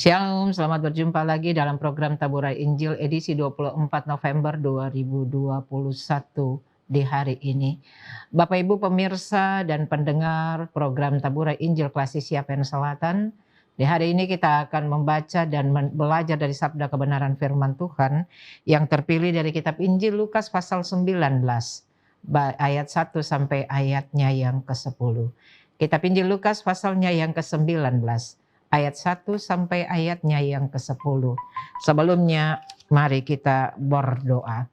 Shalom, selamat berjumpa lagi dalam program Taburai Injil edisi 24 November 2021 di hari ini. Bapak Ibu pemirsa dan pendengar program Taburai Injil Klasik Siapen Selatan, di hari ini kita akan membaca dan belajar dari sabda kebenaran firman Tuhan yang terpilih dari kitab Injil Lukas pasal 19 ayat 1 sampai ayatnya yang ke-10. Kitab Injil Lukas pasalnya yang ke-19 ayat 1 sampai ayatnya yang ke-10. Sebelumnya mari kita berdoa.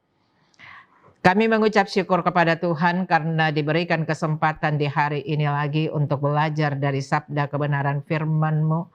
Kami mengucap syukur kepada Tuhan karena diberikan kesempatan di hari ini lagi untuk belajar dari sabda kebenaran firman-Mu.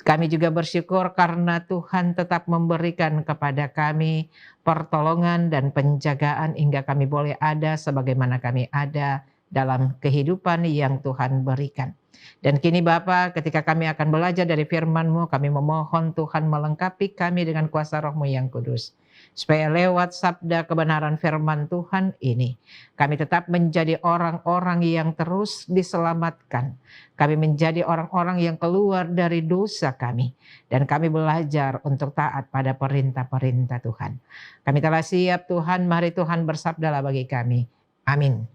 Kami juga bersyukur karena Tuhan tetap memberikan kepada kami pertolongan dan penjagaan hingga kami boleh ada sebagaimana kami ada dalam kehidupan yang Tuhan berikan. Dan kini Bapa, ketika kami akan belajar dari firman-Mu, kami memohon Tuhan melengkapi kami dengan kuasa Roh-Mu yang kudus. Supaya lewat sabda kebenaran firman Tuhan ini, kami tetap menjadi orang-orang yang terus diselamatkan. Kami menjadi orang-orang yang keluar dari dosa kami. Dan kami belajar untuk taat pada perintah-perintah Tuhan. Kami telah siap Tuhan, mari Tuhan bersabdalah bagi kami. Amin.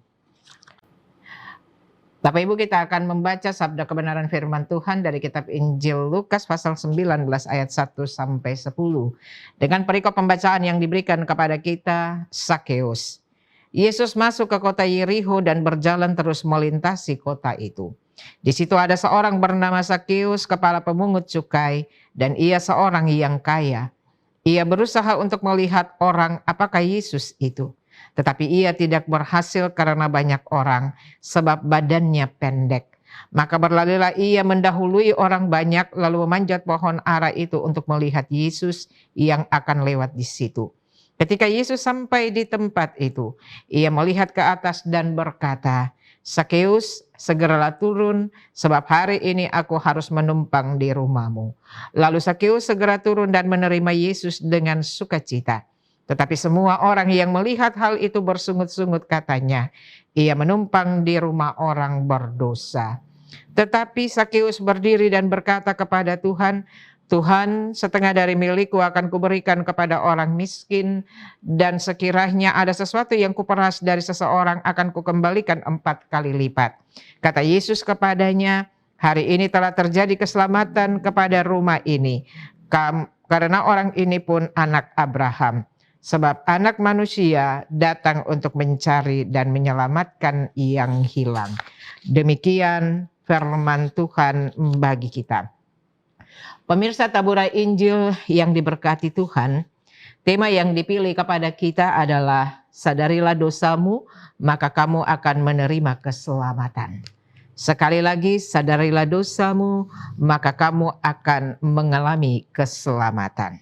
Bapak Ibu, kita akan membaca sabda kebenaran firman Tuhan dari kitab Injil Lukas pasal 19 ayat 1 sampai 10. Dengan perikop pembacaan yang diberikan kepada kita, Sakeus. Yesus masuk ke kota Yerikho dan berjalan terus melintasi kota itu. Di situ ada seorang bernama Sakeus, kepala pemungut cukai, dan ia seorang yang kaya. Ia berusaha untuk melihat orang apakah Yesus itu. Tetapi ia tidak berhasil karena banyak orang, sebab badannya pendek. Maka berlarilah ia mendahului orang banyak, lalu memanjat pohon ara itu untuk melihat Yesus yang akan lewat di situ. Ketika Yesus sampai di tempat itu, ia melihat ke atas dan berkata, "Sakeus, segeralah turun, sebab hari ini aku harus menumpang di rumahmu." Lalu Sakeus segera turun dan menerima Yesus dengan sukacita. Tetapi semua orang yang melihat hal itu bersungut-sungut katanya, ia menumpang di rumah orang berdosa. Tetapi Sakeus berdiri dan berkata kepada Tuhan, "Tuhan, setengah dari milikku akan kuberikan kepada orang miskin, dan sekiranya ada sesuatu yang kuperas dari seseorang akan kukembalikan 4 kali lipat." Kata Yesus kepadanya, "Hari ini telah terjadi keselamatan kepada rumah ini, karena orang ini pun anak Abraham. Sebab anak manusia datang untuk mencari dan menyelamatkan yang hilang." Demikian firman Tuhan bagi kita. Pemirsa Taburai Injil yang diberkati Tuhan, tema yang dipilih kepada kita adalah sadarilah dosamu, maka kamu akan menerima keselamatan. Sekali lagi, sadarilah dosamu, maka kamu akan mengalami keselamatan.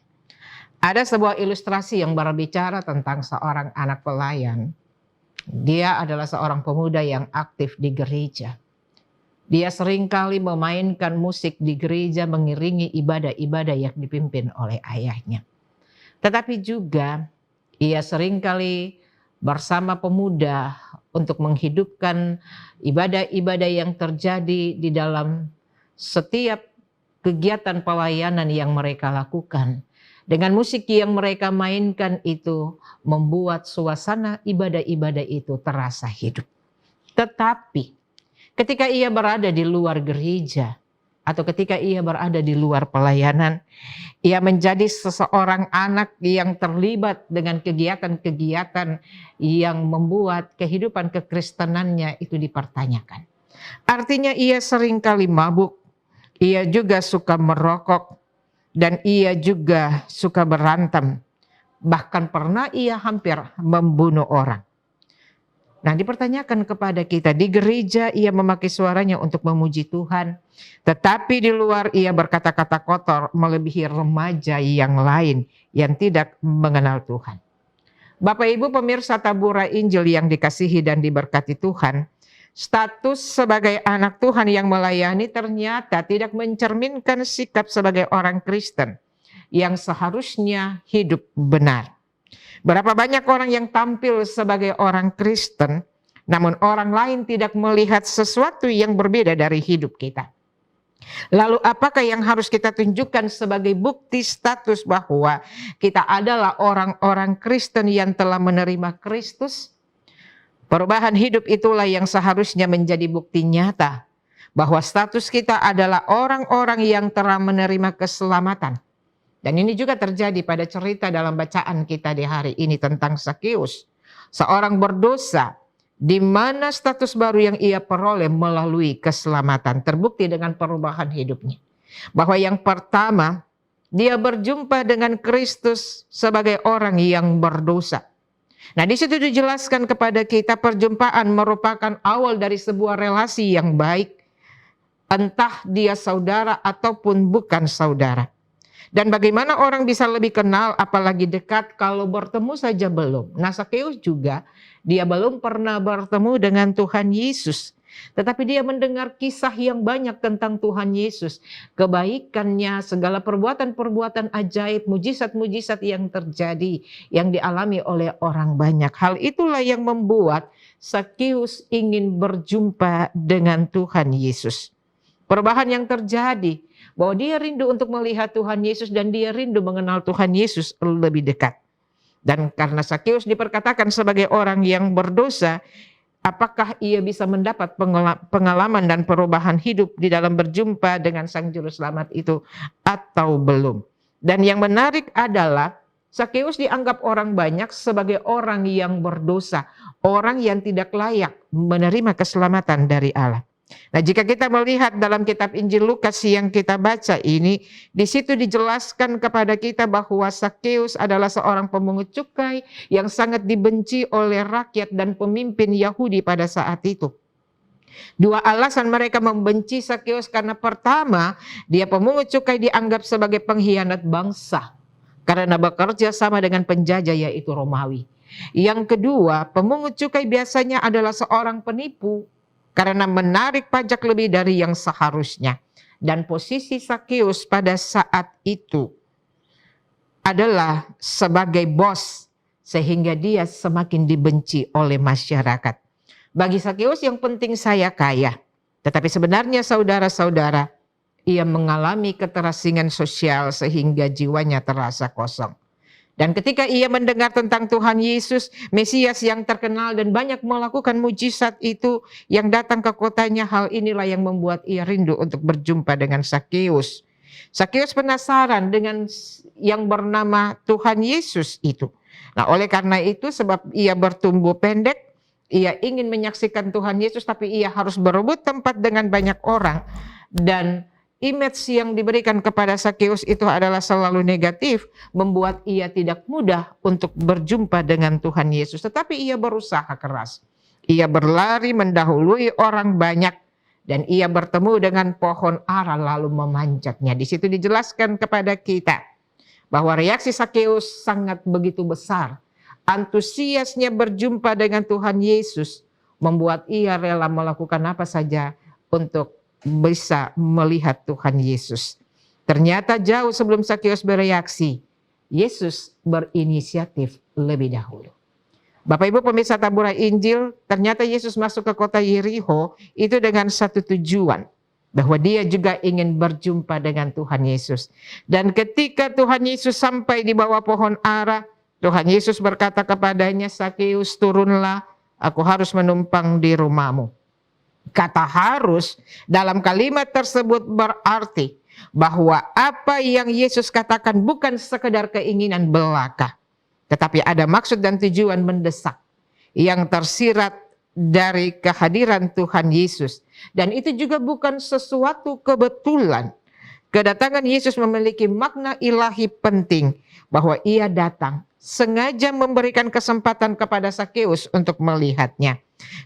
Ada sebuah ilustrasi yang berbicara tentang seorang anak pelayan. Dia adalah seorang pemuda yang aktif di gereja. Dia seringkali memainkan musik di gereja, mengiringi ibadah-ibadah yang dipimpin oleh ayahnya. Tetapi juga ia seringkali bersama pemuda untuk menghidupkan ibadah-ibadah yang terjadi di dalam setiap kegiatan pelayanan yang mereka lakukan. Dengan musik yang mereka mainkan itu membuat suasana ibadah-ibadah itu terasa hidup. Tetapi ketika ia berada di luar gereja atau ketika ia berada di luar pelayanan, ia menjadi seseorang anak yang terlibat dengan kegiatan-kegiatan yang membuat kehidupan kekristenannya itu dipertanyakan. Artinya ia seringkali mabuk, ia juga suka merokok, dan ia juga suka berantem. Bahkan pernah ia hampir membunuh orang. Nah, dipertanyakan kepada kita, di gereja ia memakai suaranya untuk memuji Tuhan, tetapi di luar ia berkata-kata kotor melebihi remaja yang lain yang tidak mengenal Tuhan. Bapak Ibu pemirsa Taburai Injil yang dikasihi dan diberkati Tuhan, status sebagai anak Tuhan yang melayani ternyata tidak mencerminkan sikap sebagai orang Kristen yang seharusnya hidup benar. Berapa banyak orang yang tampil sebagai orang Kristen, namun orang lain tidak melihat sesuatu yang berbeda dari hidup kita. Lalu apakah yang harus kita tunjukkan sebagai bukti status bahwa kita adalah orang-orang Kristen yang telah menerima Kristus? Perubahan hidup itulah yang seharusnya menjadi bukti nyata bahwa status kita adalah orang-orang yang telah menerima keselamatan. Dan ini juga terjadi pada cerita dalam bacaan kita di hari ini tentang Sakeus, seorang berdosa di mana status baru yang ia peroleh melalui keselamatan terbukti dengan perubahan hidupnya. Bahwa yang pertama, dia berjumpa dengan Kristus sebagai orang yang berdosa. Nah, di situ dijelaskan kepada kita perjumpaan merupakan awal dari sebuah relasi yang baik, entah dia saudara ataupun bukan saudara. Dan bagaimana orang bisa lebih kenal apalagi dekat kalau bertemu saja belum. Nah, Sakeus juga dia belum pernah bertemu dengan Tuhan Yesus. Tetapi dia mendengar kisah yang banyak tentang Tuhan Yesus. Kebaikannya, segala perbuatan-perbuatan ajaib, mujizat-mujizat yang terjadi, yang dialami oleh orang banyak. Hal itulah yang membuat Sakeus ingin berjumpa dengan Tuhan Yesus. Perubahan yang terjadi, bahwa dia rindu untuk melihat Tuhan Yesus dan dia rindu mengenal Tuhan Yesus lebih dekat. Dan karena Sakeus diperkatakan sebagai orang yang berdosa, apakah ia bisa mendapat pengalaman dan perubahan hidup di dalam berjumpa dengan Sang Juru Selamat itu atau belum? Dan yang menarik adalah Sakeus dianggap orang banyak sebagai orang yang berdosa, orang yang tidak layak menerima keselamatan dari Allah. Nah, jika kita melihat dalam kitab Injil Lukas yang kita baca ini, di situ dijelaskan kepada kita bahwa Sakeus adalah seorang pemungut cukai yang sangat dibenci oleh rakyat dan pemimpin Yahudi pada saat itu. Dua alasan mereka membenci Sakeus, karena pertama, dia pemungut cukai dianggap sebagai pengkhianat bangsa karena bekerja sama dengan penjajah yaitu Romawi. Yang kedua, pemungut cukai biasanya adalah seorang penipu karena menarik pajak lebih dari yang seharusnya. Dan posisi Sakeus pada saat itu adalah sebagai bos, sehingga dia semakin dibenci oleh masyarakat. Bagi Sakeus yang penting saya kaya, tetapi sebenarnya saudara-saudara, ia mengalami keterasingan sosial sehingga jiwanya terasa kosong. Dan ketika ia mendengar tentang Tuhan Yesus, Mesias yang terkenal dan banyak melakukan mujizat itu yang datang ke kotanya, hal inilah yang membuat ia rindu untuk berjumpa dengan Sakeus. Sakeus penasaran dengan yang bernama Tuhan Yesus itu. Nah, oleh karena itu, sebab ia bertumbuh pendek, ia ingin menyaksikan Tuhan Yesus, tapi ia harus berebut tempat dengan banyak orang. Dan image yang diberikan kepada Sakeus itu adalah selalu negatif, membuat ia tidak mudah untuk berjumpa dengan Tuhan Yesus. Tetapi ia berusaha keras. Ia berlari mendahului orang banyak dan ia bertemu dengan pohon ara lalu memanjatnya. Di situ dijelaskan kepada kita bahwa reaksi Sakeus sangat begitu besar. Antusiasnya berjumpa dengan Tuhan Yesus membuat ia rela melakukan apa saja untuk bisa melihat Tuhan Yesus. Ternyata jauh sebelum Sakeus bereaksi, Yesus berinisiatif lebih dahulu. Bapak Ibu pemirsa taburai Injil, ternyata Yesus masuk ke kota Yeriho itu dengan satu tujuan, bahwa dia juga ingin berjumpa dengan Tuhan Yesus. Dan ketika Tuhan Yesus sampai di bawah pohon ara, Tuhan Yesus berkata kepadanya, Sakeus turunlah, aku harus menumpang di rumahmu. Kata harus dalam kalimat tersebut berarti bahwa apa yang Yesus katakan bukan sekedar keinginan belaka, tetapi ada maksud dan tujuan mendesak yang tersirat dari kehadiran Tuhan Yesus. Dan itu juga bukan sesuatu kebetulan. Kedatangan Yesus memiliki makna ilahi penting, bahwa ia datang sengaja memberikan kesempatan kepada Sakeus untuk melihatnya.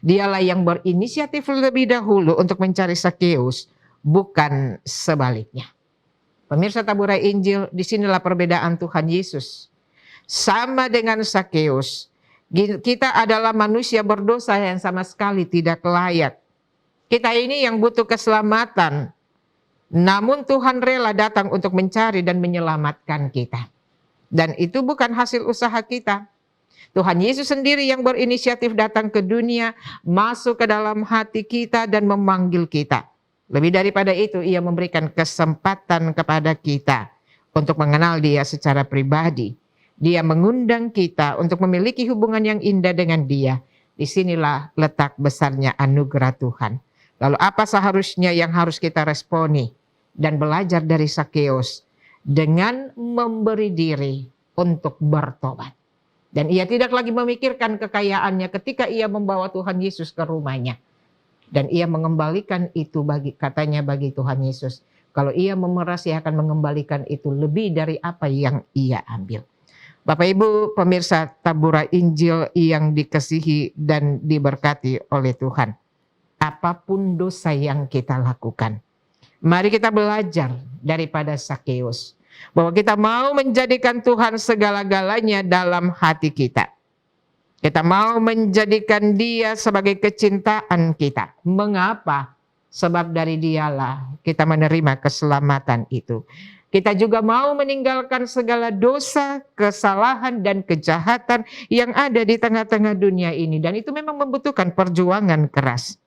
Dialah yang berinisiatif lebih dahulu untuk mencari Sakeus, bukan sebaliknya. Pemirsa taburai Injil, disinilah perbedaan Tuhan Yesus. Sama dengan Sakeus, kita adalah manusia berdosa yang sama sekali tidak layak. Kita ini yang butuh keselamatan, namun Tuhan rela datang untuk mencari dan menyelamatkan kita. Dan itu bukan hasil usaha kita. Tuhan Yesus sendiri yang berinisiatif datang ke dunia, masuk ke dalam hati kita dan memanggil kita. Lebih daripada itu, ia memberikan kesempatan kepada kita untuk mengenal dia secara pribadi. Dia mengundang kita untuk memiliki hubungan yang indah dengan dia. Disinilah letak besarnya anugerah Tuhan. Lalu apa seharusnya yang harus kita responi dan belajar dari Sakeus? Dengan memberi diri untuk bertobat. Dan ia tidak lagi memikirkan kekayaannya ketika ia membawa Tuhan Yesus ke rumahnya. Dan ia mengembalikan itu bagi Tuhan Yesus. Kalau ia memeras, ia akan mengembalikan itu lebih dari apa yang ia ambil. Bapak Ibu pemirsa Tabura Injil yang dikasihi dan diberkati oleh Tuhan. Apapun dosa yang kita lakukan, mari kita belajar daripada Sakeus. Bahwa kita mau menjadikan Tuhan segala-galanya dalam hati kita. Kita mau menjadikan dia sebagai kecintaan kita. Mengapa? Sebab dari dialah kita menerima keselamatan itu. Kita juga mau meninggalkan segala dosa, kesalahan, dan kejahatan yang ada di tengah-tengah dunia ini. Dan itu memang membutuhkan perjuangan keras.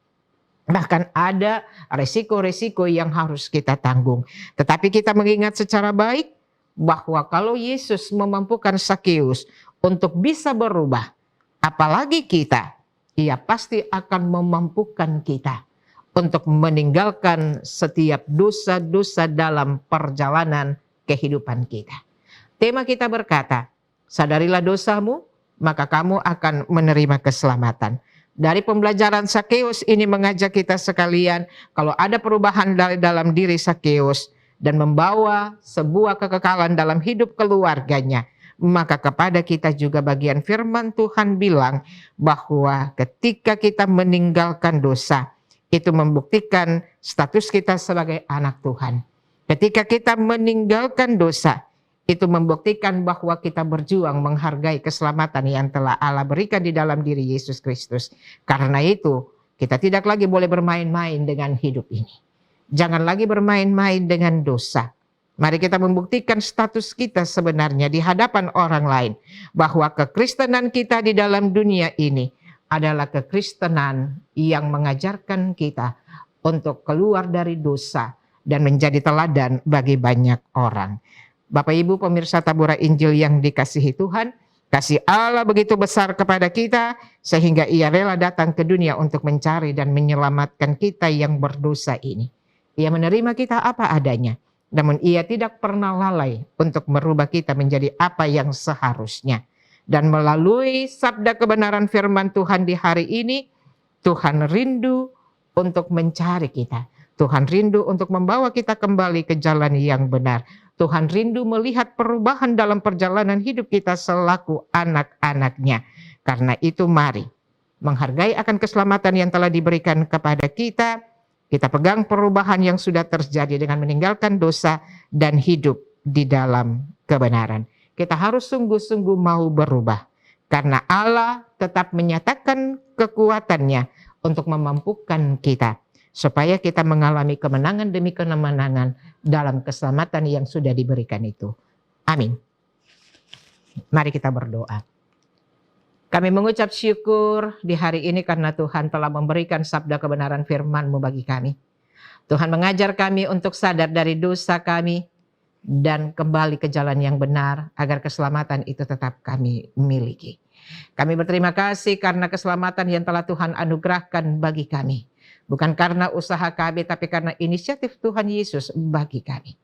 Bahkan ada resiko-resiko yang harus kita tanggung. Tetapi kita mengingat secara baik bahwa kalau Yesus memampukan Sakeus untuk bisa berubah, apalagi kita, ia pasti akan memampukan kita untuk meninggalkan setiap dosa-dosa dalam perjalanan kehidupan kita. Tema kita berkata, sadarilah dosamu, maka kamu akan menerima keselamatan. Dari pembelajaran Sakeus ini mengajak kita sekalian, kalau ada perubahan dalam diri Sakeus dan membawa sebuah kekekalan dalam hidup keluarganya, maka kepada kita juga bagian firman Tuhan bilang bahwa ketika kita meninggalkan dosa, itu membuktikan status kita sebagai anak Tuhan. Ketika kita meninggalkan dosa, itu membuktikan bahwa kita berjuang menghargai keselamatan yang telah Allah berikan di dalam diri Yesus Kristus. Karena itu, kita tidak lagi boleh bermain-main dengan hidup ini. Jangan lagi bermain-main dengan dosa. Mari kita membuktikan status kita sebenarnya di hadapan orang lain. Bahwa kekristenan kita di dalam dunia ini adalah kekristenan yang mengajarkan kita untuk keluar dari dosa dan menjadi teladan bagi banyak orang. Bapak Ibu pemirsa Tabura Injil yang dikasihi Tuhan, kasih Allah begitu besar kepada kita sehingga ia rela datang ke dunia untuk mencari dan menyelamatkan kita yang berdosa ini. Ia menerima kita apa adanya, namun ia tidak pernah lalai untuk merubah kita menjadi apa yang seharusnya. Dan melalui sabda kebenaran firman Tuhan di hari ini, Tuhan rindu untuk mencari kita. Tuhan rindu untuk membawa kita kembali ke jalan yang benar. Tuhan rindu melihat perubahan dalam perjalanan hidup kita selaku anak-anaknya. Karena itu mari menghargai akan keselamatan yang telah diberikan kepada kita. Kita pegang perubahan yang sudah terjadi dengan meninggalkan dosa dan hidup di dalam kebenaran. Kita harus sungguh-sungguh mau berubah. Karena Allah tetap menyatakan kekuatannya untuk memampukan kita. Supaya kita mengalami kemenangan demi kemenangan dalam keselamatan yang sudah diberikan itu. Amin. Mari kita berdoa. Kami mengucap syukur di hari ini karena Tuhan telah memberikan sabda kebenaran firman-Mu bagi kami. Tuhan mengajar kami untuk sadar dari dosa kami dan kembali ke jalan yang benar agar keselamatan itu tetap kami miliki. Kami berterima kasih karena keselamatan yang telah Tuhan anugerahkan bagi kami. Bukan karena usaha kami, tapi karena inisiatif Tuhan Yesus bagi kami.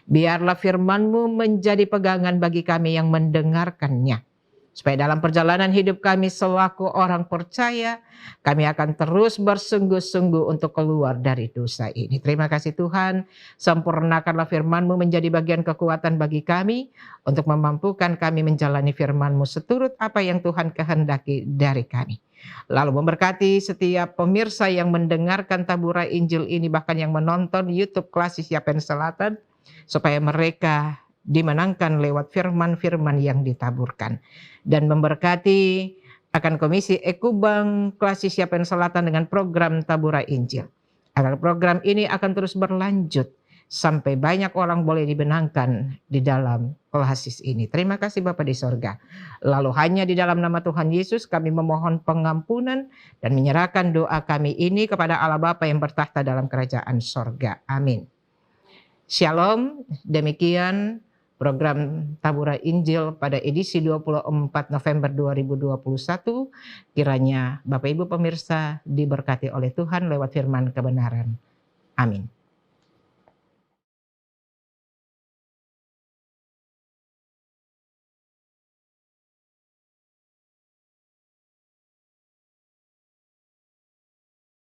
Biarlah firman-Mu menjadi pegangan bagi kami yang mendengarkannya. Supaya dalam perjalanan hidup kami selaku orang percaya, kami akan terus bersungguh-sungguh untuk keluar dari dosa ini. Terima kasih Tuhan, sempurnakanlah firman-Mu menjadi bagian kekuatan bagi kami, untuk memampukan kami menjalani firman-Mu seturut apa yang Tuhan kehendaki dari kami. Lalu memberkati setiap pemirsa yang mendengarkan Tabura Injil ini, bahkan yang menonton YouTube Klasik Yapen Selatan, supaya mereka dimenangkan lewat firman-firman yang ditaburkan. Dan memberkati akan Komisi Ekubang Klasik Yapen Selatan dengan program Tabura Injil. Agar program ini akan terus berlanjut sampai banyak orang boleh dibenangkan di dalam klasis ini. Terima kasih Bapa di sorga. Lalu hanya di dalam nama Tuhan Yesus kami memohon pengampunan dan menyerahkan doa kami ini kepada Allah Bapa yang bertahta dalam kerajaan sorga. Amin. Shalom, demikian program Taburai Injil pada edisi 24 November 2021. Kiranya Bapak Ibu pemirsa diberkati oleh Tuhan lewat firman kebenaran. Amin.